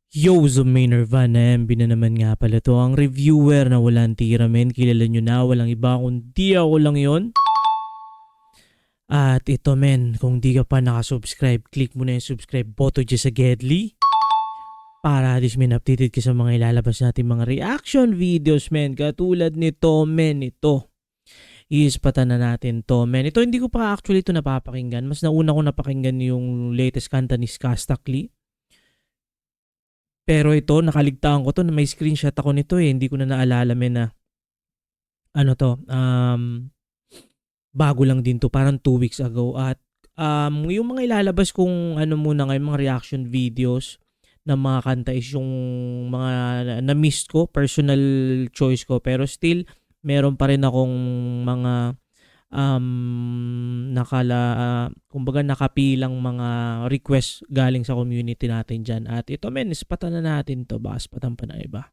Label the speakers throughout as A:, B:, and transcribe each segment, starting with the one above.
A: Yo, Zoom Nirvana, MB na naman nga pala to. Ang reviewer na walang tira, men. Kilala nyo na, walang iba kundi ako lang yon. At ito, men, kung di ka pa nakasubscribe, click mo na yung subscribe button dyan sa Gedli. Para at least, men, updated ka sa mga ilalabas natin mga reaction videos, men. Katulad nito, men, ito. Iispatan na natin to, men. Ito, hindi ko pa actually ito napapakinggan. Mas nauna ko napakinggan yung latest kanta ni Skastakli. Pero ito, nakaligtaan ko to, na may screenshot ako nito eh. Hindi ko na naalala, men, na ano to, bago lang din to, parang 2 weeks ago. At yung mga ilalabas kong ano muna ngayon, mga reaction videos ng mga kanta is yung mga na-miss ko, personal choice ko. Pero still, meron pa rin akong mga kumbaga nakapilang mga request galing sa community natin dyan. At ito, men, ispatan na natin to. Baka ispatan pa na iba.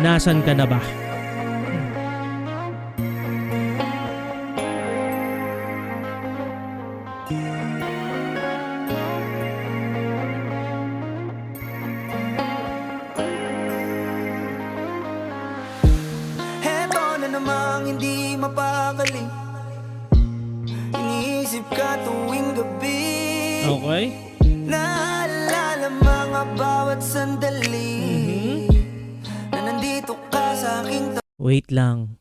A: Nasan ka na ba?
B: Heto na namang hindi mapagaling. Iniisip ka tuwing gabi.
A: Okay.
B: Naalala mga bawat sandali na nandito ka sa aking
A: Wait lang.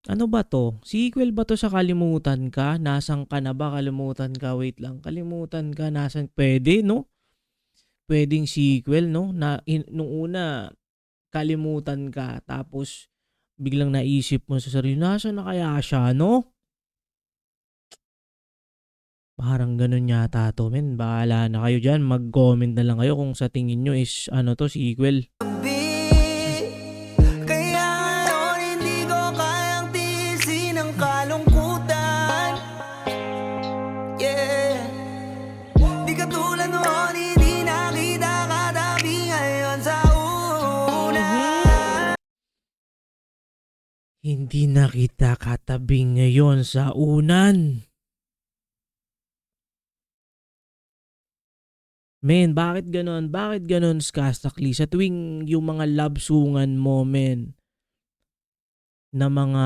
A: Ano ba to? Sequel ba to sa Kalimutan Ka? Nasan ka na ba? Kalimutan ka. Wait lang. Kalimutan ka. Nasan? Pwede, no? Pwedeng sequel, no? Nung una, kalimutan ka. Tapos, biglang naisip mo sa sarili, nasan na kaya siya, no? Parang ganun yata to, men. Bahala na kayo dyan. Mag-comment na lang kayo kung sa tingin nyo is, ano to, sequel.
B: gabi. Kaya ngayon hindi ko kayang tiisin ang kalungkutan. Yeah. Di katulad noon, hindi nakita katabi ngayon sa una.
A: Hindi na kita katabi ngayon sa unan. Men, bakit ganon? Bakit ganon, Skastakli? Sa tuwing yung mga love sungan mo, men, na mga,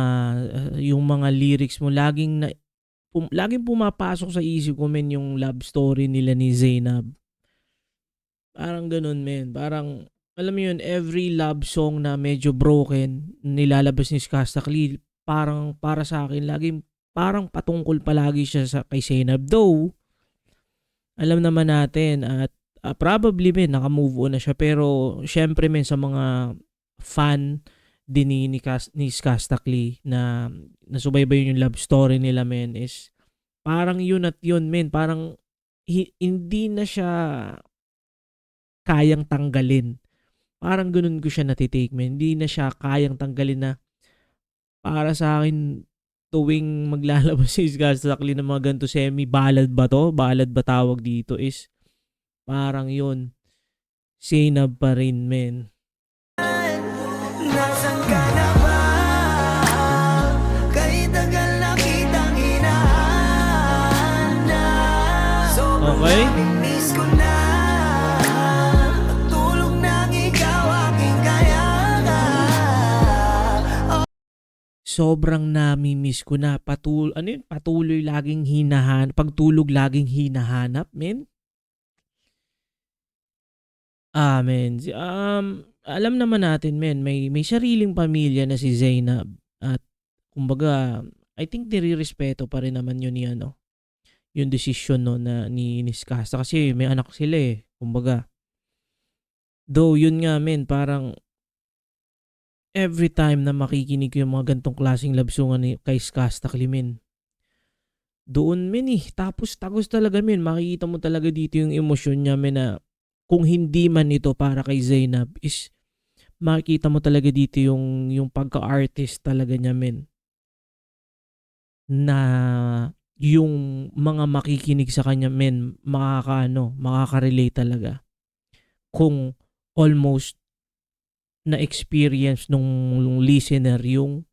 A: yung mga lyrics mo, laging pumapasok sa isip ko, men, yung love story nila ni Zainab. Parang ganon, men. Parang, alam mo yun, every love song na medyo broken, nilalabas ni Skastakli, parang para sa akin, laging parang patungkol palagi siya kay Zainab. Though, alam naman natin at probably, men, naka-move on na siya. Pero, syempre, men, sa mga fan din ni Skastakli na nasubaybay yung love story nila, men, is parang yun at yun, men. Parang hindi na siya kayang tanggalin. Parang ganun ko siya natitake, men. Hindi na siya kayang tanggalin na para sa akin tuwing maglalabas si Skastakli ng mga ganito semi-ballad ba to? Ballad ba tawag dito is parang yun. Zainab pa rin, men.
B: Nasaan ka na ba? Kahit tagal na kitang hinahanap.
A: Okay.
B: Miss ko na. Pagtulog ng ikaw aking kayaga.
A: Sobrang nami-miss ko na patuloy laging hinahanap, pagtulog laging hinahanap, men. Men. Alam naman natin, men, may sariling pamilya na si Zainab. At kumbaga, I think nire-respeto pa rin naman yun ni yung desisyon, no, na ni Skasta, kasi may anak sila eh. Kumbaga, though yun nga, men, parang every time na makikinig ko yung mga gantong klaseng labsungan kay Skastakli, men, doon, men, tapos tagos talaga, men. Makikita mo talaga dito yung emosyon niya, men, na kung hindi man ito para kay Zainab is makikita mo talaga dito yung pagka-artist talaga niya, men. Na yung mga makikinig sa kanya, men, makaka-relate talaga. Kung almost na-experience nung listener yung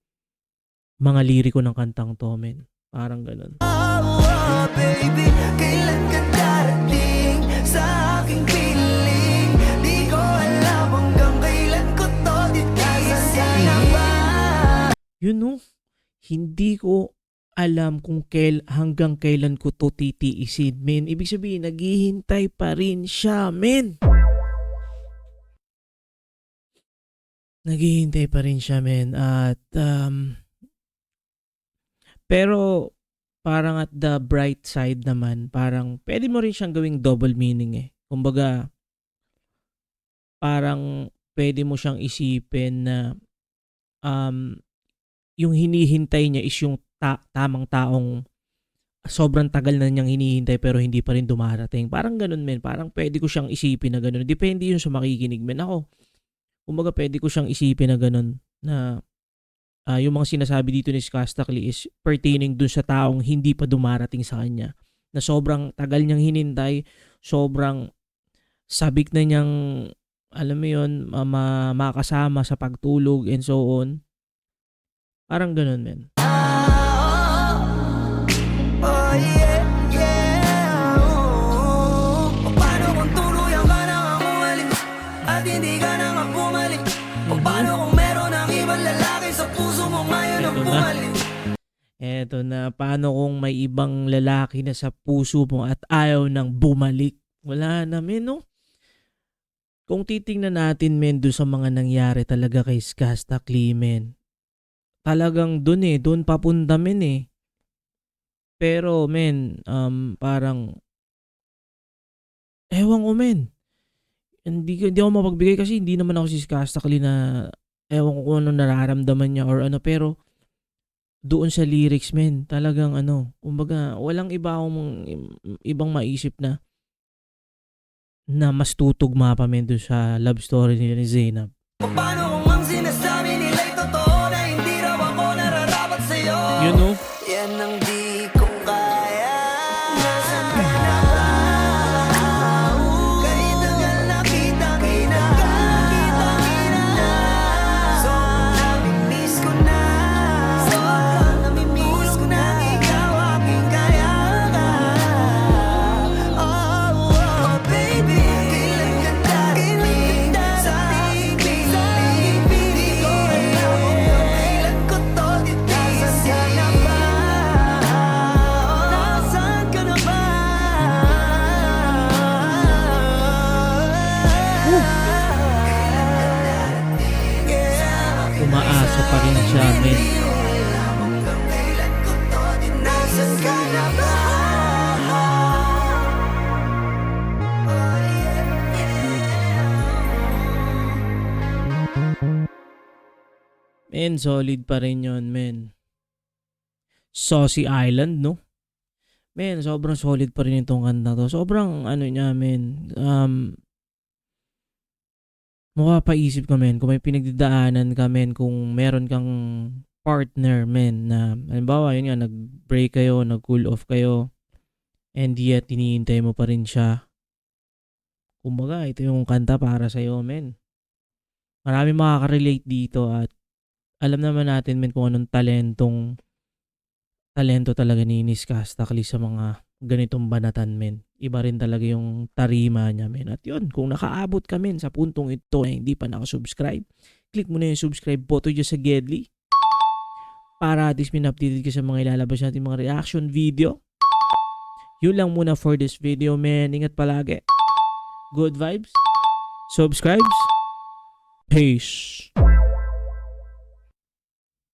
A: mga liriko ng kantang to, men. Parang ganun.
B: Oh, baby, kailan ka darating? darating sa aking piling. Di ko alam hanggang kailan ko to titiisin na ba.
A: Yun no, hindi ko alam kung hanggang kailan ko to titiisin, men. Ibig sabihin, naghihintay pa rin siya, men. Naghihintay pa rin siya, men. At, pero, parang at the bright side naman, parang, pwede mo rin siyang gawing double meaning eh. Kumbaga, parang, pwede mo siyang isipin na, yung hinihintay niya is yung tamang taong sobrang tagal na niyang hinihintay pero hindi pa rin dumarating. Parang ganun, men. Parang pwede ko siyang isipin na ganun. Depende yun sa makikinig, men. Ako, kumbaga pwede ko siyang isipin na ganun na yung mga sinasabi dito ni Skastakli is pertaining dun sa taong hindi pa dumarating sa kanya. Na sobrang tagal niyang hinintay, sobrang sabik na niyang, alam mo yun, makasama sa pagtulog and so on. Parang ganun, men.
B: Oh yeah, yeah. Paano kung tuluyan ka na nga umalis at hindi ka na nga bumalik? Paano kung meron ng ibang lalaki sa puso mo ngayon ang bumalik?
A: Eto na, paano kung may ibang lalaki na sa puso mo at ayaw nang bumalik? Wala na, men, no? Kung titingnan natin, men, doon sa mga nangyari talaga kay Skastakli, men, talagang doon papunta, men, eh. Pero, men, parang, ewan ko, men. Hindi ako mapagbigay kasi hindi naman ako si Skastakli na, ewan ko kung ano nararamdaman niya or ano, pero, doon sa lyrics, men, talagang kumbaga, walang ibang maisip na mas tutugma pa, men, doon sa love story ni Zainab.
B: Paano kung ang sinasabi nila'y totoo na hindi raw ako nararapat sa'yo?
A: You know?
B: Yan ang di ko kaya. Nasaan ka na ba? Kahit tagal na kitang hinahangita na. Sobrang namimiss ko na. Sobrang namimiss ko na. Ikaw aking kaya. Oh, baby. Kailan ka darating sa aking piling? Di ko alam hanggang kailan ko to titiisin na ba. Nasaan ka na ba?
A: Umaasa pa rin siya, men.
B: Hanggang kailan ko to titiisin? Nasaan ka na ba?
A: Men, solid pa rin yun, men. Saucy Island, no? Men, sobrang solid pa rin itong kanta to. Sobrang, niya, men. Mapapaisip ka, men, kung may pinagdadaanan ka, men, kung meron kang partner, men, na, halimbawa, yun nga, nag-break kayo, nag-cool off kayo, and yet, hinihintay mo pa rin siya. Kumbaga, ito yung kanta para sa'yo, men. Marami makaka-relate dito at alam naman natin, men, kung anong talento talaga ni Skastakli sa mga ganitong banatan, men. Iba rin talaga yung tarima niya, men. At yun, kung nakaabot ka, men, sa puntong ito na hindi pa nakasubscribe, click mo na yung subscribe button dyan sa Gedli para at least updated ka sa mga ilalabas natin mga reaction video. Yun lang muna for this video, men. Ingat palagi. Good vibes. Subscribes. Peace.